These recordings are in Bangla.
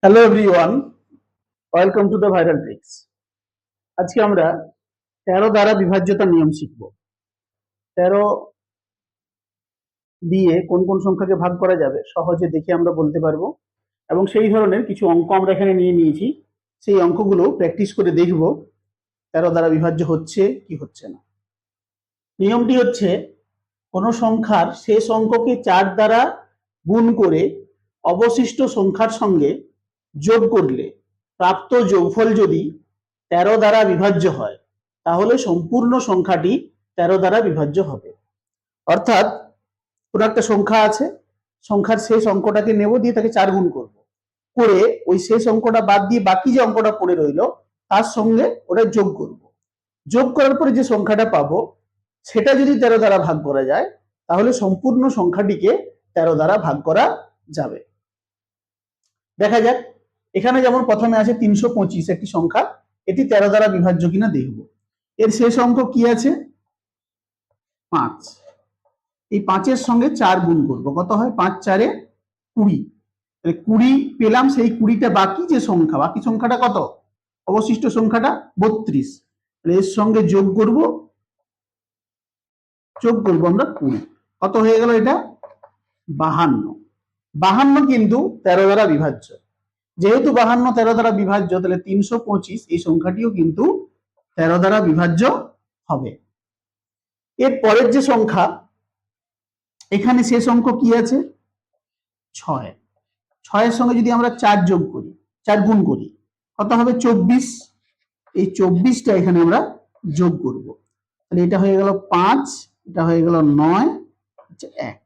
Hello everyone, welcome to the viral tricks. আজকে আমরা 13 দ্বারা বিভাজ্যতার নিয়ম শিখব। 13 দিয়ে কোন কোন সংখ্যাকে ভাগ করা যাবে সহজে দেখে আমরা বলতে পারবো, এবং সেই ধরনের কিছু অঙ্ক আমরা এখানে নিয়ে নিয়েছি। সেই অঙ্কগুলো প্র্যাকটিস করে দেখব 13 দ্বারা বিভাজ্য হচ্ছে কি হচ্ছে না। নিয়মটি হচ্ছে, কোনো সংখ্যার শেষ অঙ্ককে 4 দ্বারা গুণ করে অবশিষ্ট সংখ্যার সঙ্গে যোগ করলে প্রাপ্ত যোগফল যদি 13 দ্বারা বিভাজ্য হয়, তাহলে সম্পূর্ণ সংখ্যাটি 13 দ্বারা বিভাজ্য হবে। অর্থাৎ কোন একটা সংখ্যা আছে, সংখ্যার শেষ অঙ্কটাকে নেব, দিয়ে তাকে 4 গুণ করব, করে ওই শেষ অঙ্কটা বাদ দিয়ে বাকি যে অঙ্কটা পড়ে রইল তার সঙ্গে ওটা যোগ করব। যোগ করার পরে যে সংখ্যাটা পাবো সেটা যদি 13 দ্বারা ভাগ করা যায়, তাহলে সম্পূর্ণ সংখ্যাটিকে 13 দ্বারা ভাগ করা যাবে। দেখা যাক, এখানে যেমন প্রথমে আছে 325 একটি সংখ্যা, এটি 13 দ্বারা বিভাজ্য কিনা দেখব। এর শেষ অঙ্ক কি আছে? 5। এই 5-এর সঙ্গে 4 গুণ করব, কত হয়? 5 4 20। 20 পেলাম, সেই 20টা বাকি যে সংখ্যা, বাকি সংখ্যাটা কত? অবশিষ্ট সংখ্যাটা 32। এর সঙ্গে যোগ করব আমরা 20। কত হয়ে গেল? এটা 52। 52 কিন্তু 13 দ্বারা বিভাজ্য। যেহেতু 52 13 দ্বারা বিভাজ্য, তাহলে 325 এই সংখ্যাটিও কিন্তু 13 দ্বারা বিভাজ্য হবে। এর পরের যে সংখ্যা, এখানে শেষ অঙ্ক কি আছে? 6। 6-এর সঙ্গে যদি আমরা 4 যোগ করি, 4 গুণ করি, কত হবে? 24। এই 24টা এখানে আমরা যোগ করব, তাহলে এটা হয়ে গেল 5, এটা হয়ে গেল 9, 1।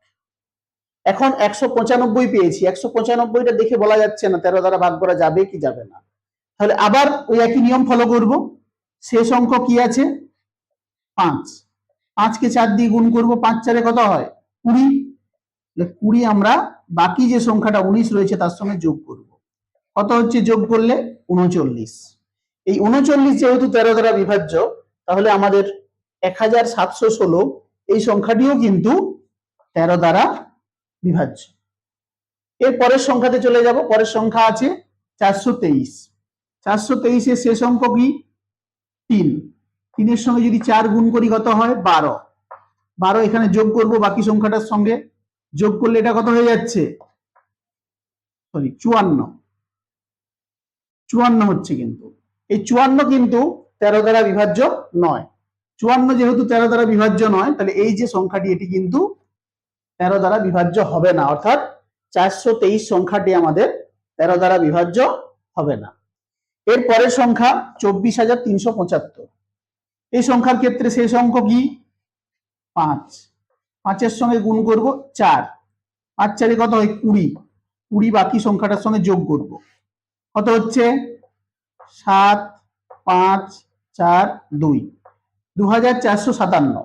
এখন 195 পেয়েছি। 195টা দেখে বলা যাচ্ছে না 13 দ্বারা ভাগ করা যাবে কি যাবে না। তাহলে আবার ওই একই নিয়ম ফলো করব। শেষ অঙ্ক কি আছে? 5। 5কে 4 দিয়ে গুণ করব, 5 4 কত হয়? 20। 20 আমরা বাকি যে সংখ্যাটা 19 রয়েছে তার সঙ্গে যোগ করব। কত হচ্ছে যোগ করলে? 39। এই 39 যেহেতু 13 দ্বারা বিভাজ্য, তাহলে আমাদের 1716 এই সংখ্যাটিও কিন্তু 13 দ্বারা বিভাজ্য। এর পরের সংখ্যাতে চলে যাব। পরের সংখ্যা আছে 423। 423 এর শেষ অঙ্ক কি? 3। 3-এর সঙ্গে যদি 4 গুণ করি, কত হয়? 12। 12 এখানে যোগ করব বাকি সংখ্যাটার সঙ্গে, যোগ করলে এটা কত হয়ে যাচ্ছে? 54। 54 হচ্ছে, কিন্তু এই 54 কিন্তু 13 দ্বারা বিভাজ্য নয়। 54 যেহেতু 13 দ্বারা বিভাজ্য নয়, তাহলে এই যে সংখ্যাটি এটি কিন্তু 13 দ্বারা বিভাজ্য হবে না। অর্থাৎ 423 সংখ্যাটি আমাদের 13 দ্বারা বিভাজ্য হবে না। এর পরের সংখ্যা 24,375। এই সংখ্যার ক্ষেত্রে শেষ অঙ্ক কি? 5। 5-এর সঙ্গে গুণ করব 4। 5 4 কত হয়? 20। 20 বাকি সংখ্যাটার সঙ্গে যোগ করব, কত হচ্ছে? 7 5 4 2, 2457।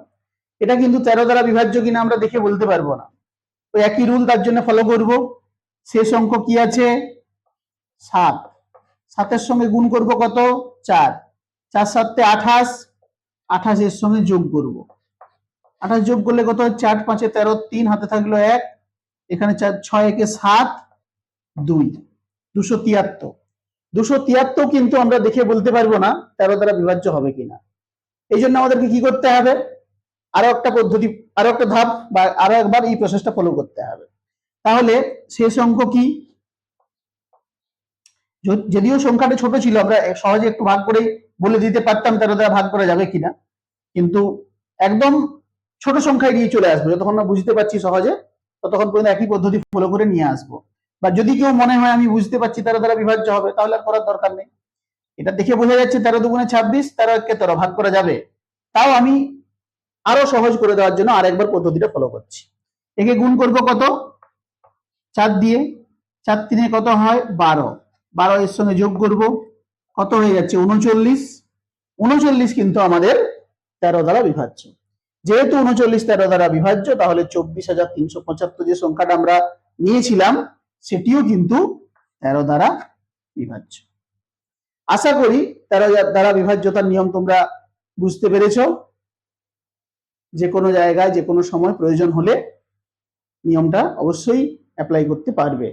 এটা কিন্তু 13 দ্বারা বিভাজ্য কিনা আমরা দেখে বলতে পারবো না। ওই একই রুল তার জন্য ফলো করব। শেষ অঙ্ক কি আছে? 7। 7-এর সঙ্গে গুণ করব কত? 4। 4 7 28। 28 এর সঙ্গে যোগ করব, 28 যোগ করলে কত হয়? 4 5 13, 3 হাতে থাকলো 1, এখানে 4 6 1 7 2, 273। 273 কিন্তু আমরা দেখে বলতে পারবো না 13 দ্বারা বিভাজ্য হবে কিনা। এই জন্য আমাদেরকে কি করতে হবে? আরো একটা পদ্ধতি, আরো একটা ধাপ, বা আরো একবার এই প্রসেসটা ফলো করতে হবে। তাহলে শেষ অঙ্ক কি? যদিও সংখ্যাটা ছোট ছিল, আমরা সহজে একটু ভাগ করে বলে দিতে পারতাম 13 দ্বারা ভাগ করা যাবে কিনা, কিন্তু একদম ছোট সংখ্যায় নিয়ে চলে আসবো। যতক্ষণ না বুঝতে পারছি সহজে, ততক্ষণ পর্যন্ত একই পদ্ধতি ফলো করে নিয়ে আসবো। বা যদি কেউ মনে হয় আমি বুঝতে পারছি 13 দ্বারা বিভাজ্য হবে, তাহলে আর করার দরকার নেই। এটা দেখে বোঝা যাচ্ছে 13 দুগুণে 26, 13 একে 13 ভাগ করা যাবে। তাও আমি আরো সহজ করে দেওয়ার জন্য আরেকবার পদ্ধতিটা ফলো করছি। একে গুণ করব কত? 4 দিয়ে। 4 3 কত হয়? 12। 12 এর সঙ্গে যোগ করব, কত হয়ে যাচ্ছে? 39। 39 কিন্তু আমাদের 13 দ্বারা বিভাজ্য। যেহেতু 39 13 দ্বারা বিভাজ্য, তাহলে 24,375 যে সংখ্যাটা আমরা নিয়েছিলাম সেটিও কিন্তু 13 দ্বারা বিভাজ্য। আশা করি 13 দ্বারা বিভাজ্যতার নিয়ম তোমরা বুঝতে পেরেছ। যে কোনো জায়গায় যে কোনো সময় প্রয়োজন হলে নিয়মটা অবশ্যই অ্যাপ্লাই করতে পারবে।